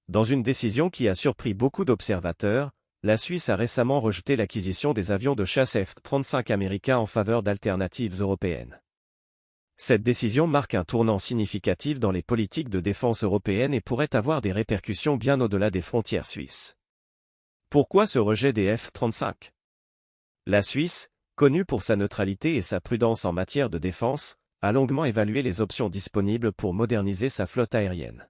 Dans une décision qui a surpris beaucoup d'observateurs, la Suisse a récemment rejeté l'acquisition des avions de chasse F-35 américains en faveur d'alternatives européennes. Cette décision marque un tournant significatif dans les politiques de défense européennes et pourrait avoir des répercussions bien au-delà des frontières suisses. Pourquoi ce rejet des F-35 ? La Suisse, connue pour sa neutralité et sa prudence en matière de défense, a longuement évalué les options disponibles pour moderniser sa flotte aérienne.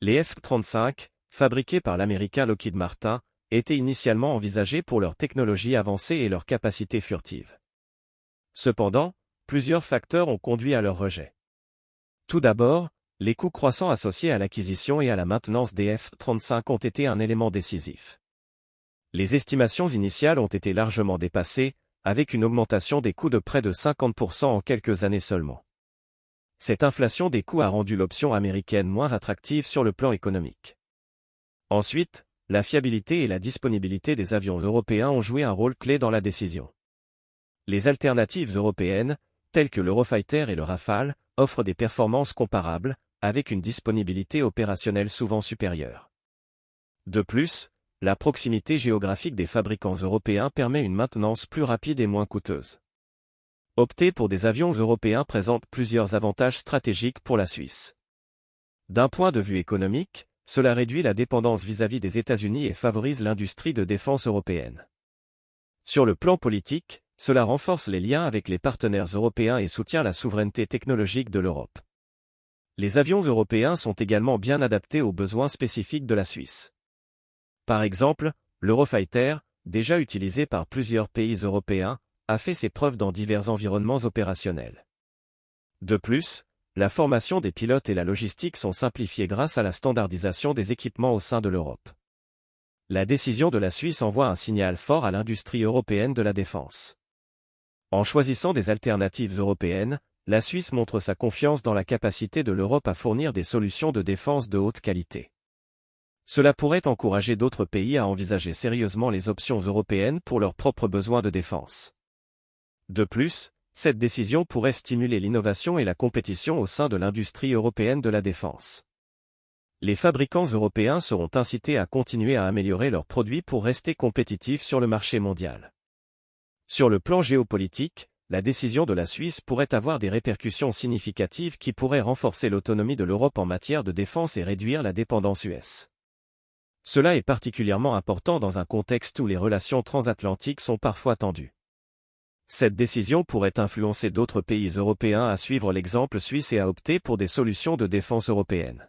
Les F-35, fabriqués par l'américain Lockheed Martin, étaient initialement envisagés pour leur technologie avancée et leur capacité furtive. Cependant, plusieurs facteurs ont conduit à leur rejet. Tout d'abord, les coûts croissants associés à l'acquisition et à la maintenance des F-35 ont été un élément décisif. Les estimations initiales ont été largement dépassées, avec une augmentation des coûts de près de 50% en quelques années seulement. Cette inflation des coûts a rendu l'option américaine moins attractive sur le plan économique. Ensuite, la fiabilité et la disponibilité des avions européens ont joué un rôle clé dans la décision. Les alternatives européennes, telles que l'Eurofighter et le Rafale, offrent des performances comparables, avec une disponibilité opérationnelle souvent supérieure. De plus, la proximité géographique des fabricants européens permet une maintenance plus rapide et moins coûteuse. Opter pour des avions européens présente plusieurs avantages stratégiques pour la Suisse. D'un point de vue économique, cela réduit la dépendance vis-à-vis des États-Unis et favorise l'industrie de défense européenne. Sur le plan politique, cela renforce les liens avec les partenaires européens et soutient la souveraineté technologique de l'Europe. Les avions européens sont également bien adaptés aux besoins spécifiques de la Suisse. Par exemple, l'Eurofighter, déjà utilisé par plusieurs pays européens, a fait ses preuves dans divers environnements opérationnels. De plus, la formation des pilotes et la logistique sont simplifiées grâce à la standardisation des équipements au sein de l'Europe. La décision de la Suisse envoie un signal fort à l'industrie européenne de la défense. En choisissant des alternatives européennes, la Suisse montre sa confiance dans la capacité de l'Europe à fournir des solutions de défense de haute qualité. Cela pourrait encourager d'autres pays à envisager sérieusement les options européennes pour leurs propres besoins de défense. De plus, cette décision pourrait stimuler l'innovation et la compétition au sein de l'industrie européenne de la défense. Les fabricants européens seront incités à continuer à améliorer leurs produits pour rester compétitifs sur le marché mondial. Sur le plan géopolitique, la décision de la Suisse pourrait avoir des répercussions significatives qui pourraient renforcer l'autonomie de l'Europe en matière de défense et réduire la dépendance US. Cela est particulièrement important dans un contexte où les relations transatlantiques sont parfois tendues. Cette décision pourrait influencer d'autres pays européens à suivre l'exemple suisse et à opter pour des solutions de défense européennes.